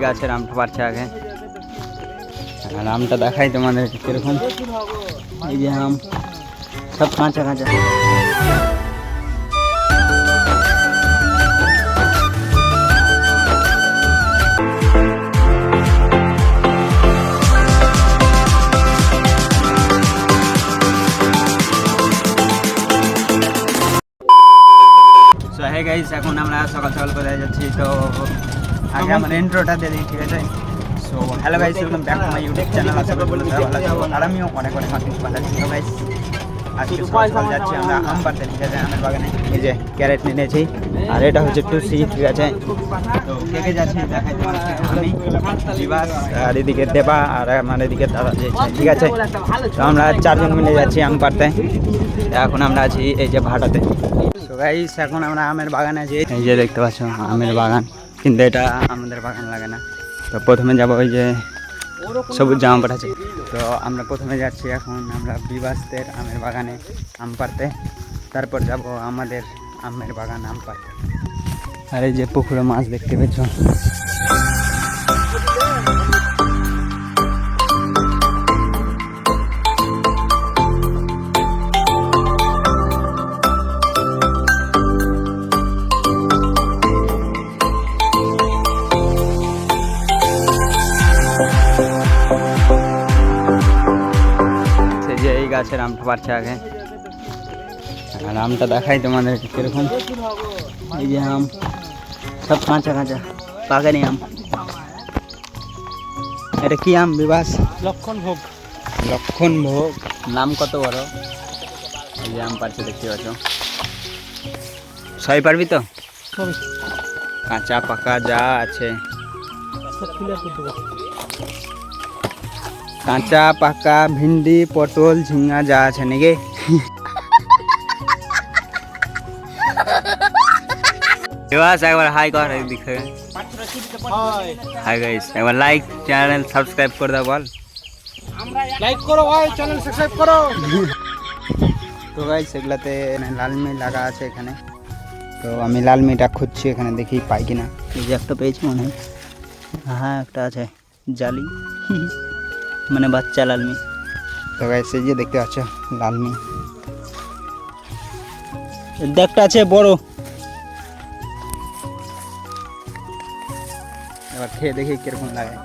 গাছের আমটা পারছে আগে, আর আমটা দেখাই তোমাদের কিরকম। এই যে আম সব কাঁচা কাঁচা। সো হে গাইস, এখন আমরা সকাল সকাল কোথায় যাচ্ছি, তো আগে আমার ইন্ট্রোটা দিয়ে দিই, ঠিক আছে? So hello guys, welcome back to my YouTube channel. আশা করি ভালো আছো, আর আমিও অনেক অনেক কিছু ভালো আছি। তো গাইস আজকে সকাল সকাল যাচ্ছি আমরা আম পাড়তে, ঠিক আছে? আমের বাগানে এই যে ক্যারেট নিয়েছি, আর এটা হচ্ছে টুসি, ঠিক আছে? তো কে কে যাচ্ছি দেখাই তোমাকে। আমি, বিবাস, আর এদিকে দেবা, আর আমার এদিকে দাদা যাচ্ছে, ঠিক আছে? তো আমরা 4 জন মিলে যাচ্ছি আম পাড়তে। এখন আমরা আছি এই যে ভাটাতে। তো গাইস এখন আমরা আমের বাগানে আছি, এই যে দেখতে পাচ্ছ আমের বাগান, কিন্তু এটা আমাদের বাগান লাগে না। তো প্রথমে যাবো ওই যে সবুজ জামা পাঠাচ্ছে, তো আমরা প্রথমে যাচ্ছি এখন আমরা বিবাসদের আমের বাগানে আম পাড়তে, তারপর যাব আমাদের আমের বাগান আম পাড়তে। আর এই যে পুকুরে মাছ দেখতে পেয়েছ। এই গাছের আমটা পারছে আগে, আর আমটা দেখাই তোমাদের কিরকম। এই যে আম সব কাঁচা কাঁচা, পাকেনি আম। এটা কি আম বিবাস? লক্ষণ ভোগ। লক্ষণ ভোগ, নাম কত বড়। এই যে আম পারছে দেখতে পাচ্ছ, সবাই পারবি তো? কাঁচা পাকা যা আছে, কাঁচা পাকা ভিন্ডি পটল ঝিঙ্গা যা আছে নাকি। একবার হাই কর, দিকে হাই গাইস, একবার লাইক চ্যানেল সাবস্ক্রাইব করে দাও, বল লাইক করো ভাই, চ্যানেল সাবস্ক্রাইব করো। তো গাইস এগুলাতে লালমি লাগা আছে এখানে, তো আমি লালমিটা খুঁজছি এখানে, দেখি পাই কিনা। এই যে একটা পেয়েছি মনে হয়, হ্যাঁ একটা আছে জালি, মানে বাচ্চা লালমি। তো গাইস এই যে দেখতে পাচ্ছ লালমি, একটা আছে বড়। এবার খেয়ে দেখি কিরকম লাগে।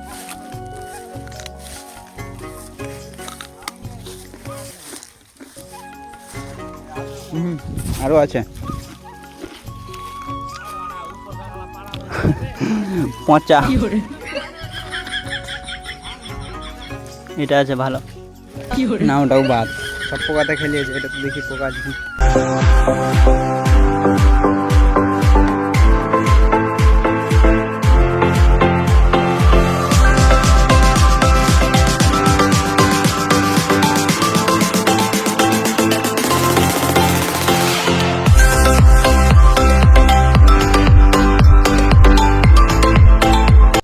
আরো আছে পচা, এটা আছে ভালো না, ওটাও বাদ। সব পোকাতে খেলিয়েছে, এটা তো দেখি পোকা আছে।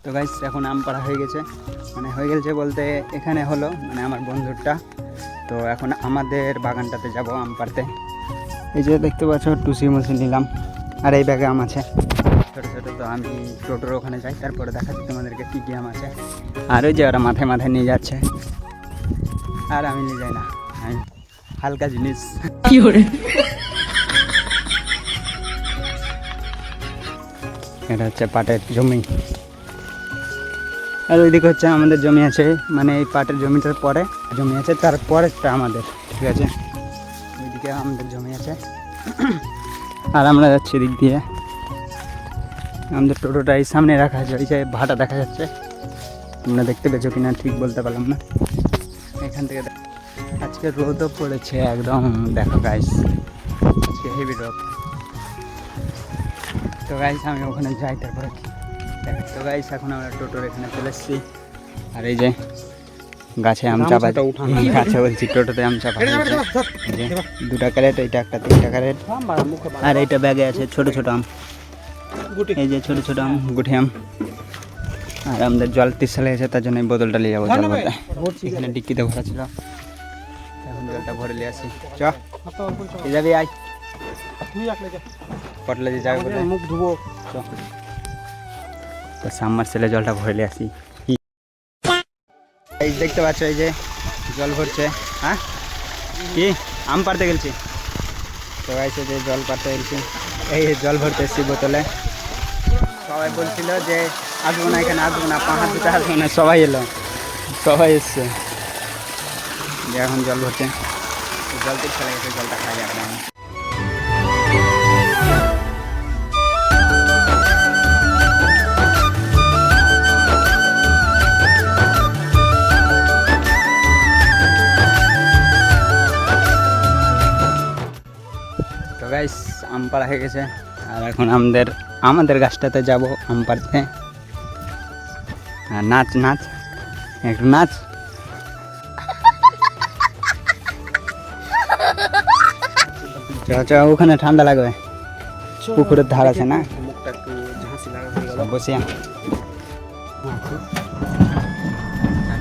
তো গাইস এখন আম পাড়া হয়ে গেছে, মানে হয়ে গেছে বলতে এখানে হলো মানে আমার বন্ধুরটা। তো এখন আমাদের বাগানটাতে যাব আম পাড়তে। এই যে দেখতে পাচ্ছ টুসি মুসি নিলাম, আর এই ব্যাগে আম আছে ছোটো ছোটো। তো আমি টোটোর ওখানে যাই, তারপরে দেখাচ্ছি তোমাদেরকে কী কী আম আছে। আর ওই যে ওরা মাথায় মাথায় নিয়ে যাচ্ছে, আর আমি নিয়ে যাই না, আমি হালকা জিনিস। এটা হচ্ছে পাটের জমি, আর ওইদিকে হচ্ছে আমাদের জমি আছে, মানে এই পাটের জমিটার পরে জমি আছে, তারপরেরটা আমাদের, ঠিক আছে? ওইদিকে আমাদের জমি আছে, আর আমরা যাচ্ছি এদিক দিয়ে। আমাদের টোটোটা এই সামনে রাখা আছে, ওই যে ভাটা দেখা যাচ্ছে, তোমরা দেখতে পেয়েছো কিনা ঠিক বলতে পারলাম না। এখান থেকে আজকে রোদও পড়েছে একদম, দেখো গাইস আজকে হেভি রোদ। তো গাইস আমি ওখানে যাই, তারপরে তো গাইস এখন আমরা টোটোর এখানে চলে এসেছি, আর এই যে গাছে আম চাপা, গাছে বলছি টোটোতে আম চাপা, দুটা ক্যারেট, এইটা একটা 3টা ক্যারেট, আর এইটা ব্যাগে আছে ছোট ছোট আম, এই যে ছোট ছোট আম গুঠি আম। আর আমাদের জল 30 সালে গেছে, তার জন্য এই বোতলটা নিয়ে যাবো জল ভরতে। এখানে ডিক্কিতে ভরা ছিল, এখন জলটা ভরে নিয়ে আসি। চ যাবি, আয় পটলে যে যাবে মুখ ধুবো। তো সাবমার্সিবলে জলটা ভরে আসি। এই দেখতে পাচ্ছ এই যে জল ভরছে। হ্যাঁ কি আম পাড়তে গেছি তো গাইছে যে জল পাড়তে গেছি, এই জল ভরতে এসছি বোতলে। সবাই বলছিল যে আসবো না এখানে, আসবো না, পাহাড় দিতে আসবো না, সবাই এলো, সবাই এসছে যে এখন জল ভরছে। জল তো চলে গেছে, জলটা খাই যাবে না। তো গাইস আম পাড়া হয়ে গেছে, আর এখন আমাদের গাছটাতে যাব আম পাড়তে। আর নাচ নাচ একটু নাচ। ওখানে ঠান্ডা লাগবে, পুকুরের ধার আছে না, বসে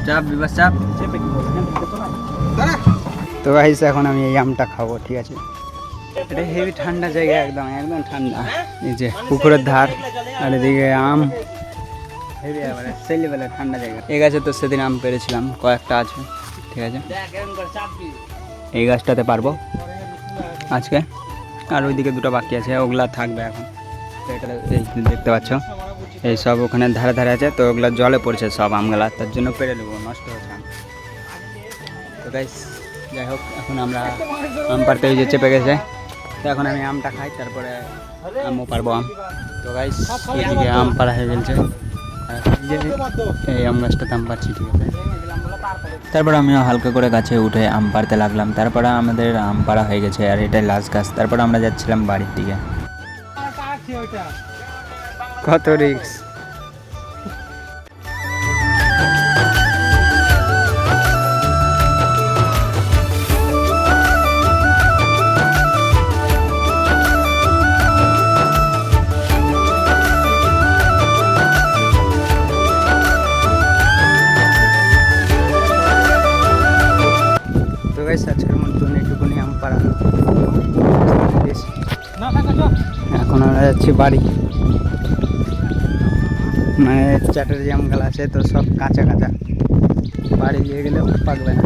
চাপ বিবাস চাপ। তো গাইস এখন আমি এই আমটা খাবো, ঠিক আছে। এটা হেভি ঠান্ডা জায়গা, একদম একদম ঠান্ডা। এই যে পুকুরের ধার, আর এদিকে আম, হেভি এবারে সেই লেভেলের ঠান্ডা জায়গা। এই গাছে তো সেদিন আম পেরেছিলাম, কয়েকটা আছে, ঠিক আছে। এই গাছটাতে পারবো আজকে, আর ওইদিকে দুটো বাকি আছে, ওগুলা থাকবে এখন। তো এটা এই দেখতে পাচ্ছ এই সব ওখানে ধারে ধারে আছে, তো ওগুলা জলে পড়ছে সব আমগুলা, তার জন্য পেরে নেবো, নষ্ট হচ্ছে আম। তো গাইস যাই হোক, এখন আমরা আম পাড়তে ওই যে চেপে গেছে, তো এখন আমি আমটা খাই, তারপরে আমও পারবো আম। তো গাইস এইদিকে আম পাড়া হয়ে গেছে, এই আম গাছটাতে আম পাচ্ছি, ঠিক আছে। তারপর আমিও হালকা করে গাছে উঠে আম পাড়তে লাগলাম। তারপরে আমাদের আম পাড়া হয়ে গেছে, আর এটাই লাস্ট গাছ। তারপর আমরা যাচ্ছিলাম বাড়ির দিকে। কত রিক্স। তো গাইস আজকের মতন এইটুকুনি আম পাড়া হলো। এখন আমরা যাচ্ছি বাড়ি, মানে চাটের যে আমগুলো আছে তো সব কাঁচা কাঁচা, বাড়ি দিয়ে গেলেও পাকবে না,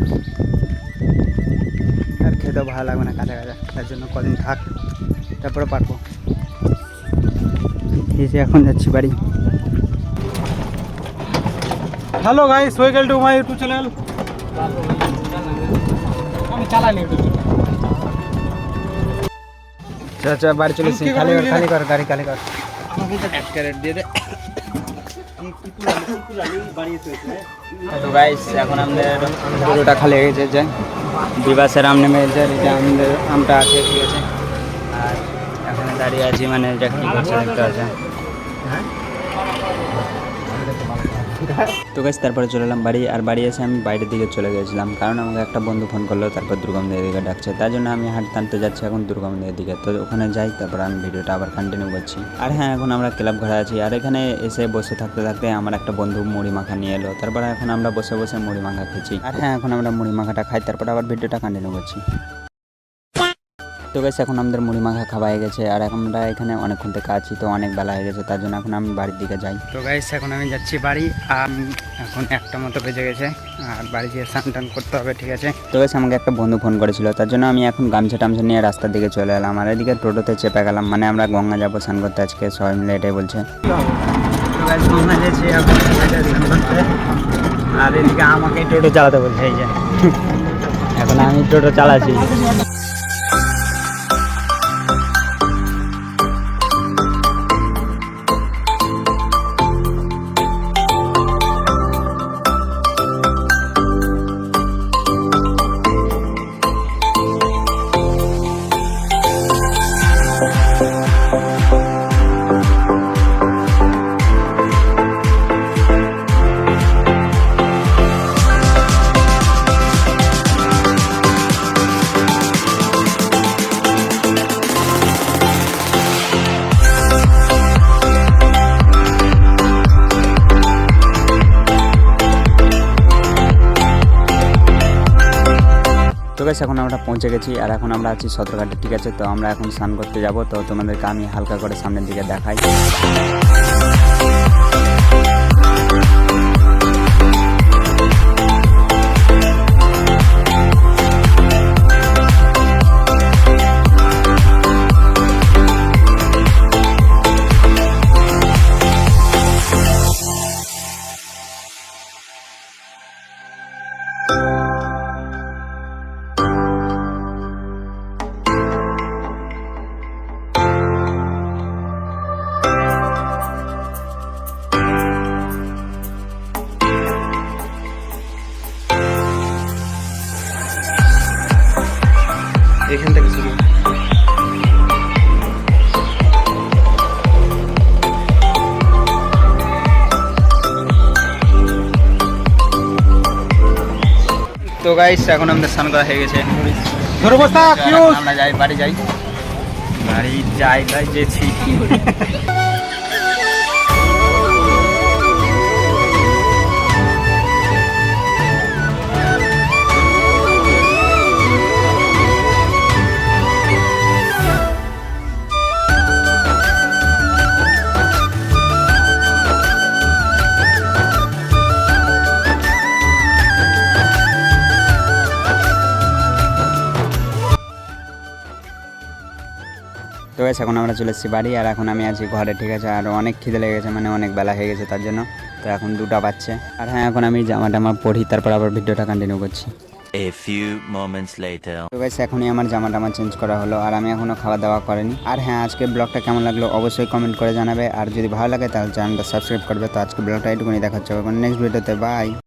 আর খেতেও ভালো লাগবে না কাঁচা কাঁচা, তার জন্য কদিন থাক তারপরে পারবো। এসে এখন যাচ্ছি বাড়ি। Hello guys, welcome to my YouTube channel. আমি চালাই না ইউটিউব চ্যানেল। আচ্ছা বাড়ি চলে এসেছি, খালি কর খালি কর গাড়ি খালি কর। এক ক্যারেট দিয়ে দে। তো গাইস এখন আমাদের পুরোটা খালি হয়ে গেছে, যে বিবাসের আম নেমে গেছে, এটা আমাদের আমটা আছে, ঠিক আছে। আর এখানে দাঁড়িয়ে আছি, মানে এটা কী করছে দেখতে আছে। তো গাছ তারপরে চলে এলাম বাড়ি। আর বাড়ি এসে আমি বাইরের দিকে চলে গেছিলাম, কারণ আমাকে একটা বন্ধু ফোন করলো, তারপর দুর্গামন্দিরের দিকে ডাকছে, তার জন্য আমি হাঁটতে হাঁটতে যাচ্ছি এখন দুর্গামন্দিরের দিকে। তো ওখানে যাই, তারপর আমি ভিডিওটা আবার কন্টিনিউ করছি। আর হ্যাঁ, এখন আমরা ক্লাব ঘরে আছি, আর এখানে এসে বসে থাকতে থাকতে আমার একটা বন্ধু মুড়ি মাখা নিয়ে এলো, তারপরে এখন আমরা বসে বসে মুড়ি মাখা খেয়েছি। আর হ্যাঁ, এখন আমরা মুড়ি মাখাটা খাই, তারপর আবার ভিডিওটা কন্টিনিউ করছি। তো গাইস এখন আমাদের মুড়ি মাখা খাওয়া হয়ে গেছে, আর আমরা এখানে অনেকক্ষণ থেকে আছি, তো অনেক বেলা হয়ে গেছে, তার জন্য এখন আমি বাড়ির দিকে যাই। তো গাইস এখন আমি যাচ্ছি বাড়ি, আর এখন 1টা মতো বেজে গেছে, আর বাড়ি গিয়ে স্নান টান করতে হবে, ঠিক আছে। তো গাইস আমাকে একটা বন্ধু ফোন করেছিল, তার জন্য আমি এখন গামছা টামছা নিয়ে রাস্তার দিকে চলে এলাম, আর এদিকে টোটোতে চেপে গেলাম, মানে আমরা গঙ্গা যাবো স্নান করতে আজকে, সবাই মিলে এটাই বলছে। তো গাইস গঙ্গা যাচ্ছি এখন স্নান করতে, আর এদিকে আমাকে টোটো চালাতে বলছে, এই যে এখন আমি টোটো চালাচ্ছি। তো গাইস এখন আমরা পৌঁছে গেছি, আর এখন আমরা আছি সদরঘাটে, ঠিক আছে। তো আমরা এখন স্নান করতে যাব, তো তোমাদেরকে আমি হালকা করে সামনের দিকে দেখাই। এখান থেকে শুরু। তো গাইস এখন আমাদের স্নান করা হয়ে গেছে। ধরো বস্তা তো কিউ এখন আমরা যাই বাড়ি যাই যেছি। তো গাইস এখন আমরা চলে এসেছি বাড়ি, আর এখন আমি আছি ঘরে, ঠিক আছে। আর অনেক খিদে লেগে গেছে, মানে অনেক বেলা হয়ে গেছে তার জন্য। তো এখন 2টা বাজছে। আর হ্যাঁ, এখন আমি জামা টামা পরি, তারপর আবার ভিডিওটা কন্টিনিউ করছি। A few moments later. তো গাইস এখনই আমার জামা টামা চেঞ্জ করা হলো, আর আমি এখনো খাওয়া দাওয়া করিনি। আর হ্যাঁ, আজকে ব্লগটা কেমন লাগলো অবশ্যই কমেন্ট করে জানাবে, আর যদি ভালো লাগে তাহলে চ্যানেলটা সাবস্ক্রাইব করবে। তো আজকে ব্লগটা এইটুকুনি, দেখা হচ্ছে নেক্সট ভিডিওতে। বাই।